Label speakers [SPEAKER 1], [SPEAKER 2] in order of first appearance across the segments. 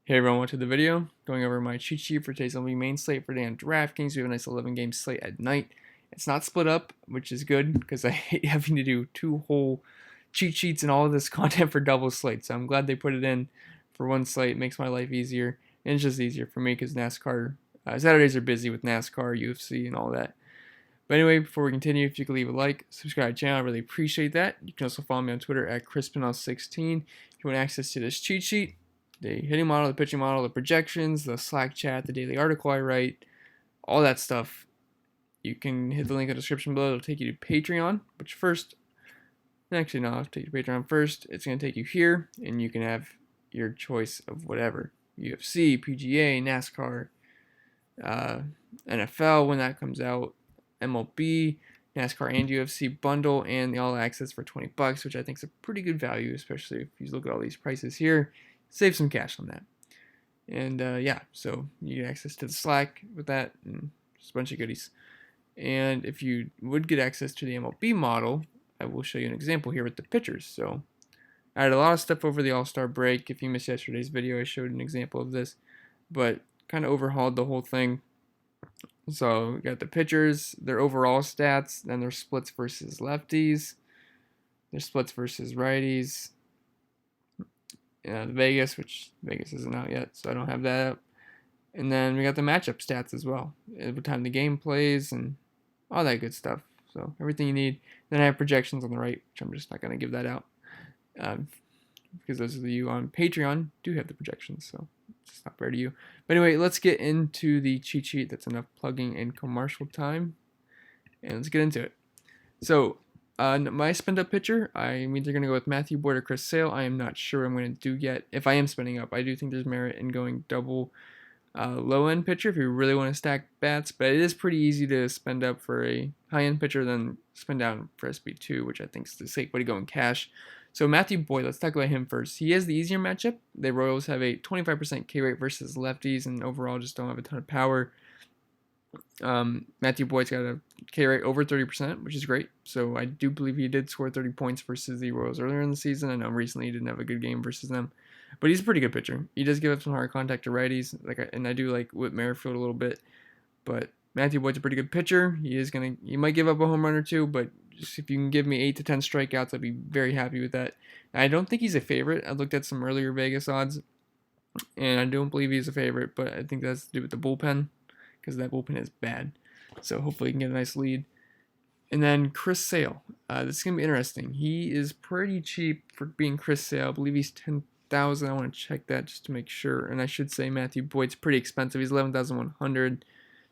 [SPEAKER 1] Hey everyone, welcome to the video. Going over my cheat sheet for today's MLB main slate for today on DraftKings. We have a nice 11-game slate at night. It's not split up, which is good because I hate having to do two whole cheat sheets and all of this content for double slates. So I'm glad they put it in for one slate. It makes my life easier, and it's just easier for me because NASCAR Saturdays are busy with NASCAR, UFC, and all that. But anyway, before we continue, if you could leave a like, subscribe to the channel, I really appreciate that. You can also follow me on Twitter at ChrisPinell16 if you want access to this cheat sheet. The hitting model, the pitching model, the projections, the Slack chat, the daily article I write, all that stuff. You can hit the link in the description below. It'll take you to Patreon, which first, actually no, I'll take you to Patreon first. It's going to take you here, and you can have your choice of whatever. UFC, PGA, NASCAR, NFL when that comes out, MLB, NASCAR and UFC bundle, and the all access for $20, which I think is a pretty good value, especially if you look at all these prices here. Save some cash on that. And yeah, so you get access to the Slack with that and just a bunch of goodies. And if you would get access to the MLB model, I will show you an example here with the pitchers. So I had a lot of stuff over the All-Star break. If you missed yesterday's video, I showed an example of this, but kind of overhauled the whole thing. So we got the pitchers, their overall stats, then their splits versus lefties, their splits versus righties, the Vegas, which Vegas isn't out yet, so I don't have that up. And then we got the matchup stats as well, every time the game plays and all that good stuff. So everything you need. Then I have projections on the right, which I'm just not going to give that out because those of you on Patreon do have the projections, so it's not fair to you. But anyway, let's get into the cheat sheet. That's enough plugging and commercial time, and let's get into it. So my spend up pitcher, I'm either going to go with Matthew Boyd or Chris Sale. I am not sure what I'm going to do yet. If I am spending up, I do think there's merit in going double low end pitcher if you really want to stack bats, but it is pretty easy to spend up for a high end pitcher than spend down for SB2, which I think is the safe way to go in cash. So Matthew Boyd, let's talk about him first. He has the easier matchup. The Royals have a 25% K rate versus lefties, and overall just don't have a ton of power. Matthew Boyd's got a K rate over 30%, which is great. So I do believe he did score 30 points versus the Royals earlier in the season. I know recently he didn't have a good game versus them, but he's a pretty good pitcher. He does give up some hard contact to righties, and I do like Whit Merrifield a little bit, but Matthew Boyd's a pretty good pitcher. He might give up a home run or two, but just if you can give me 8 to 10 strikeouts, I'd be very happy with that. I don't think he's a favorite. I looked at some earlier Vegas odds, and I don't believe he's a favorite, but I think that has to do with the bullpen, because that bullpen is bad. So hopefully he can get a nice lead. And then Chris Sale. This is going to be interesting. He is pretty cheap for being Chris Sale. I believe he's $10,000. I want to check that just to make sure. And I should say Matthew Boyd's pretty expensive. He's $11,100.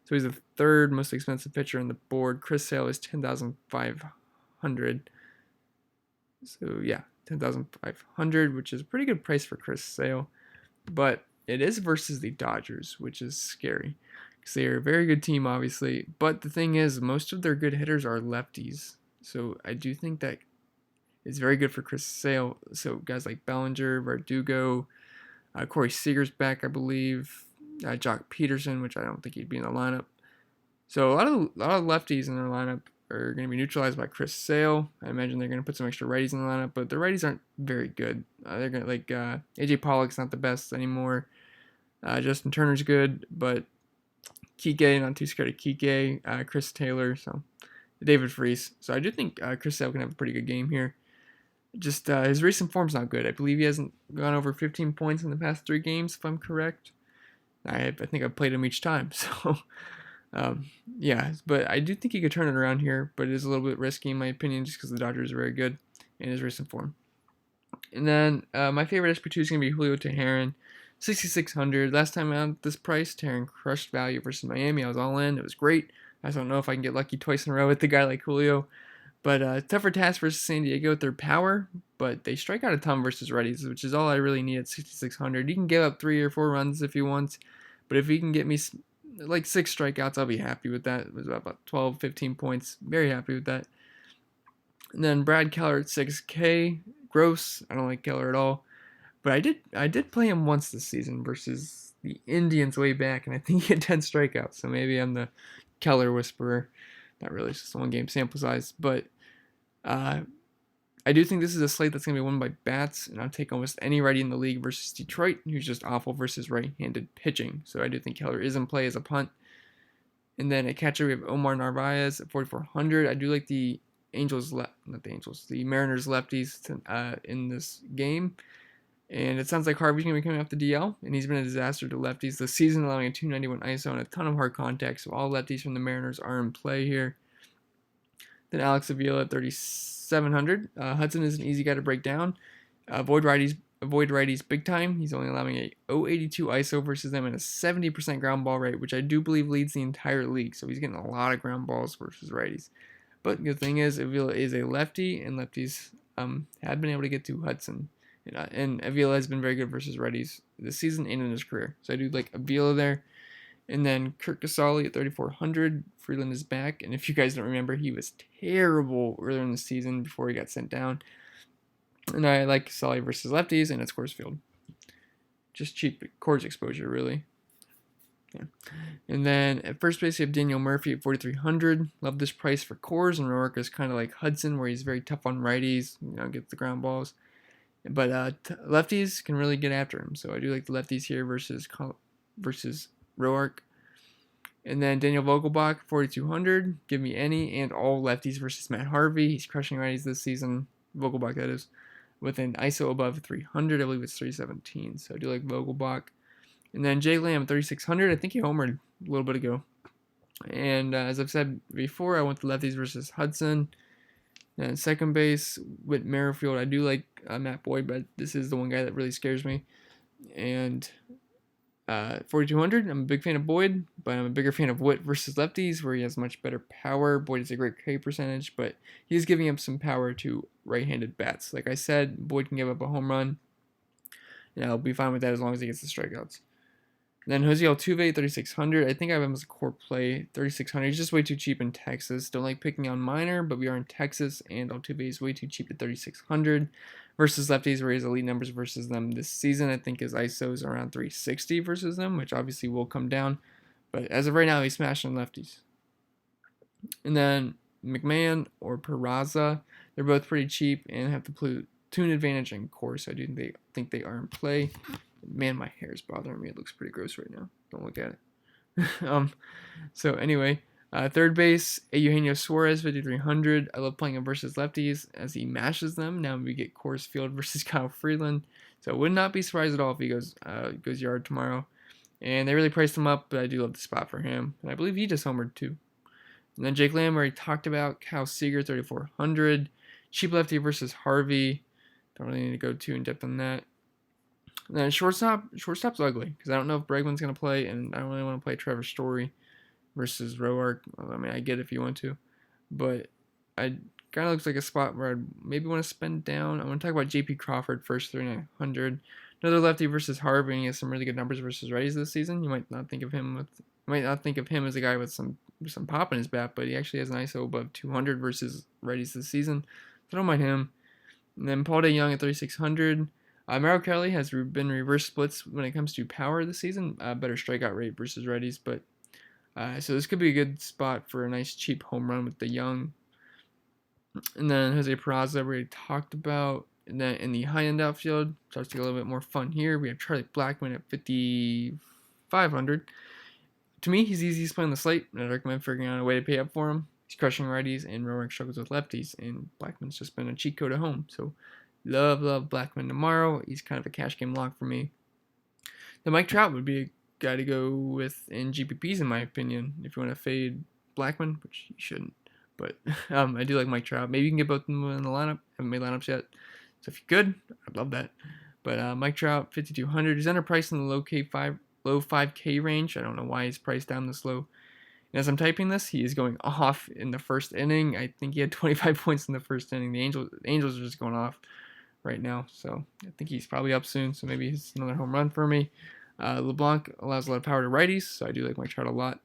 [SPEAKER 1] So he's the third most expensive pitcher on the board. Chris Sale is $10,500. So yeah, $10,500, which is a pretty good price for Chris Sale. But it is versus the Dodgers, which is scary, because they are a very good team, obviously. But the thing is, most of their good hitters are lefties. So I do think that is very good for Chris Sale. So guys like Bellinger, Verdugo, Corey Seager's back, I believe. Jock Peterson, which I don't think he'd be in the lineup. So a lot of lefties in their lineup are going to be neutralized by Chris Sale. I imagine they're going to put some extra righties in the lineup, but the righties aren't very good. They're going to AJ Pollock's not the best anymore. Justin Turner's good, but Kike, not too scared of Kike. Chris Taylor, so David Freese. So I do think Chris Sale can have a pretty good game here. Just his recent form's not good. I believe he hasn't gone over 15 points in the past 3 games, if I'm correct. I think I've played him each time, so yeah. But I do think he could turn it around here, but it is a little bit risky in my opinion, just because the Dodgers are very good in his recent form. And then my favorite SB2 is going to be Julio Teheran, 6,600. Last time out at this price, Teheran crushed value versus Miami. I was all in. It was great. I just don't know if I can get lucky twice in a row with a guy like Julio. But tougher task versus San Diego with their power, but they strike out a ton versus righties, which is all I really need at 6,600. You can give up 3 or 4 runs if you want, but if you can get me like 6 strikeouts, I'll be happy with that. It was about 12, 15 points. Very happy with that. And then Brad Keller at 6K. Gross. I don't like Keller at all. But I did play him once this season versus the Indians way back, and I think he had 10 strikeouts. So maybe I'm the Keller whisperer. Not really, it's just a 1-game sample size. But I do think this is a slate that's going to be won by bats, and I'll take almost any righty in the league versus Detroit, who's just awful versus right-handed pitching. So I do think Keller is in play as a punt. And then at catcher, we have Omar Narvaez at 4,400. I do like the the Mariners lefties in this game. And it sounds like Harvey's going to be coming off the DL, and he's been a disaster to lefties this season, allowing a 291 ISO and a ton of hard contact. So all lefties from the Mariners are in play here. Then Alex Avila at 3,700. Hudson is an easy guy to break down. Avoid righties big time. He's only allowing a 082 ISO versus them and a 70% ground ball rate, which I do believe leads the entire league. So he's getting a lot of ground balls versus righties. But the good thing is, Avila is a lefty, and lefties have been able to get to Hudson. And Avila has been very good versus righties this season and in his career. So I do like Avila there. And then Kurt Casale at 3,400. Freeland is back. And if you guys don't remember, he was terrible earlier in the season before he got sent down. And I like Casale versus lefties, and it's Coors Field. Just cheap Coors exposure, really. Yeah. And then at first base, you have Daniel Murphy at 4,300. Love this price for Coors, and Roark is kind of like Hudson, where he's very tough on righties, gets the ground balls. But lefties can really get after him, so I do like the lefties here versus Roark. And then Daniel Vogelbach, 4,200. Give me any and all lefties versus Matt Harvey. He's crushing righties this season. Vogelbach, that is, with an ISO above 300. I believe it's 317. So I do like Vogelbach. And then Jay Lamb, 3,600. I think he homered a little bit ago. And as I've said before, I went the lefties versus Hudson. And second base, Whit Merrifield. I do like Matt Boyd, but this is the one guy that really scares me. And 4,200, I'm a big fan of Boyd, but I'm a bigger fan of Whit versus lefties, where he has much better power. Boyd has a great K percentage, but he's giving up some power to right-handed bats. Like I said, Boyd can give up a home run, and I'll be fine with that as long as he gets the strikeouts. Then Jose Altuve, 3,600. I think I have him as a core play, 3,600. He's just way too cheap in Texas. Don't like picking on minor, but we are in Texas, and Altuve is way too cheap at 3,600 versus lefties, where he has elite numbers versus them this season. I think his ISO is around 360 versus them, which obviously will come down. But as of right now, he's smashing lefties. And then McMahon or Peraza, they're both pretty cheap and have the platoon advantage in course. I do think they are in play. Man, my hair is bothering me. It looks pretty gross right now. Don't look at it. So anyway, third base, Eugenio Suarez, 5,300. I love playing him versus lefties as he mashes them. Now we get Coors Field versus Kyle Freeland. So I would not be surprised at all if he goes yard tomorrow. And they really priced him up, but I do love the spot for him. And I believe he just homered too. And then Jake Lamb, where he talked about Kyle Seager, 3,400. Cheap lefty versus Harvey. Don't really need to go too in depth on that. And then shortstop's ugly because I don't know if Bregman's going to play, and I don't really want to play Trevor Story versus Roark. I mean, I get it if you want to, but I kind of looks like a spot where I'd maybe want to spend down. I want to talk about J.P. Crawford first, 3,900. Another lefty versus Harvey, and he has some really good numbers versus righties this season. You might not think of him as a guy with some pop in his bat, but he actually has an ISO above 200 versus righties this season. So I don't mind him. And then Paul DeYoung at 3,600. Merrill Kelly has been reverse splits when it comes to power this season. Better strikeout rate versus righties, but so this could be a good spot for a nice cheap home run with DeYoung. And then Jose Peraza, we already talked about. And then in the high-end outfield, starts to get a little bit more fun here. We have Charlie Blackmon at 5,500. To me, he's easy to play on the slate, and I recommend figuring out a way to pay up for him. He's crushing righties, and Roark struggles with lefties, and Blackmon's just been a cheat code at home. So love Blackmon tomorrow. He's kind of a cash game lock for me. The Mike Trout would be a guy to go with in GPPs, in my opinion, if you want to fade Blackmon, which you shouldn't. But I do like Mike Trout. Maybe you can get both of them in the lineup. Haven't made lineups yet. So if you could, I'd love that. But Mike Trout, 5,200. He's underpriced in the low 5K range. I don't know why he's priced down this low. And as I'm typing this, he is going off in the first inning. I think he had 25 points in the first inning. The Angels are just going off right now. So I think he's probably up soon. So maybe it's another home run for me. LeBlanc allows a lot of power to righties. So I do like Mike Trout a lot.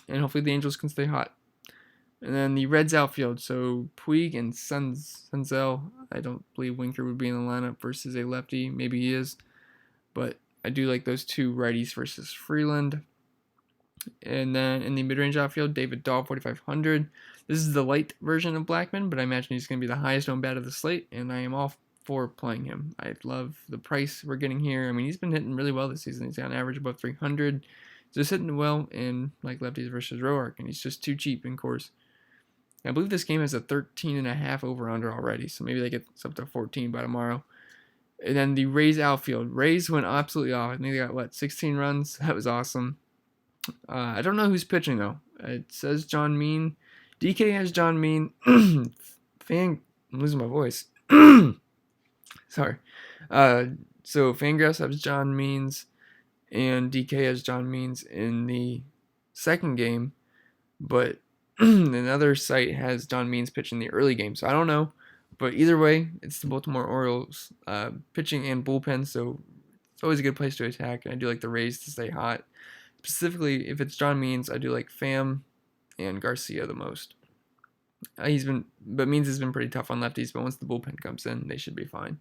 [SPEAKER 1] And hopefully the Angels can stay hot. And then the Reds outfield, so Puig and Senzel. I don't believe Winker would be in the lineup versus a lefty. Maybe he is. But I do like those two righties versus Freeland. And then in the mid-range outfield, David Dahl, 4,500. This is the light version of Blackman, but I imagine he's going to be the highest owned bat of the slate, and I am all for playing him. I love the price we're getting here. I mean, he's been hitting really well this season. He's got an average above 300. Just hitting well in like lefties versus Roark, and he's just too cheap in course. I believe this game has a 13.5 over-under already, so maybe they get up to 14 by tomorrow. And then the Rays outfield. Rays went absolutely off. I think they got, 16 runs? That was awesome. I don't know who's pitching, though. It says John Mean. DK has John Mean. I'm losing my voice. Sorry. So Fangraphs has John Means, and DK has John Means in the second game, but another site has John Means pitching the early game. So I don't know, but either way, it's the Baltimore Orioles pitching and bullpen, so it's always a good place to attack. And I do like the Rays to stay hot. Specifically, if it's John Means, I do like Pham and Garcia the most. Means has been pretty tough on lefties, but once the bullpen comes in, they should be fine.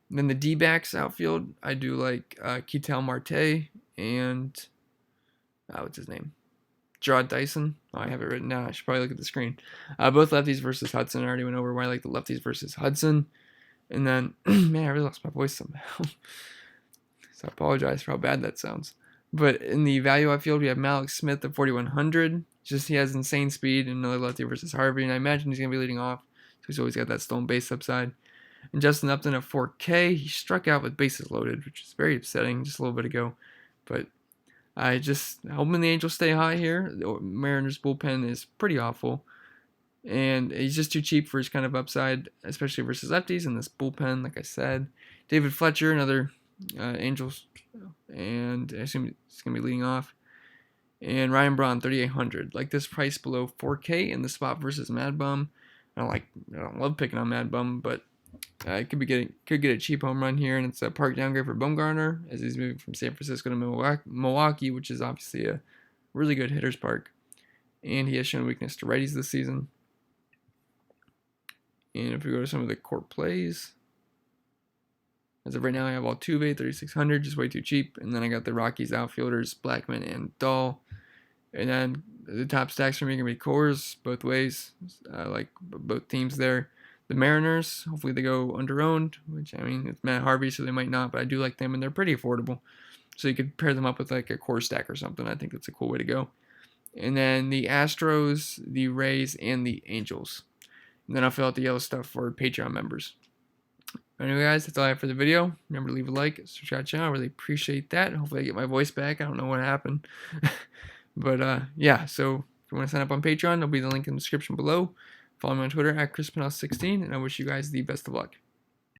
[SPEAKER 1] And then the D-backs outfield, I do like Ketel Marte and what's his name? Gerard Dyson. Oh, I have it written down. I should probably look at the screen. Both lefties versus Hudson. I already went over why I like the lefties versus Hudson. And then, man, I really lost my voice somehow. So I apologize for how bad that sounds. But in the value outfield, we have Malik Smith at 4,100. Just he has insane speed, and another lefty versus Harvey. And I imagine he's going to be leading off. So he's always got that stolen base upside. And Justin Upton at 4K. He struck out with bases loaded, which is very upsetting just a little bit ago. But I just hoping the Angels stay high here. The Mariners bullpen is pretty awful. And he's just too cheap for his kind of upside, especially versus lefties in this bullpen, like I said. David Fletcher, another Angels, and I assume he's going to be leading off. And Ryan Braun, 3,800. Like this price below 4K in the spot versus Mad Bum. I don't love picking on Mad Bum, but could get a cheap home run here, and it's a park downgrade for Bumgarner as he's moving from San Francisco to Milwaukee, which is obviously a really good hitter's park. And he has shown weakness to righties this season. And if we go to some of the court plays, as of right now, I have Altuve, 3,600, just way too cheap. And then I got the Rockies outfielders, Blackman and Dahl. And then the top stacks for me are going to be Coors, both ways. I like both teams there. The Mariners, hopefully they go underowned, which, I mean, it's Matt Harvey, so they might not, but I do like them, and they're pretty affordable. So you could pair them up with like a core stack or something. I think that's a cool way to go. And then the Astros, the Rays, and the Angels. And then I'll fill out the yellow stuff for Patreon members. Anyway, guys, that's all I have for the video. Remember to leave a like, subscribe to the channel. I really appreciate that. Hopefully I get my voice back. I don't know what happened. But, yeah, so if you want to sign up on Patreon, there'll be the link in the description below. Follow me on Twitter at ChrisPennell16, and I wish you guys the best of luck.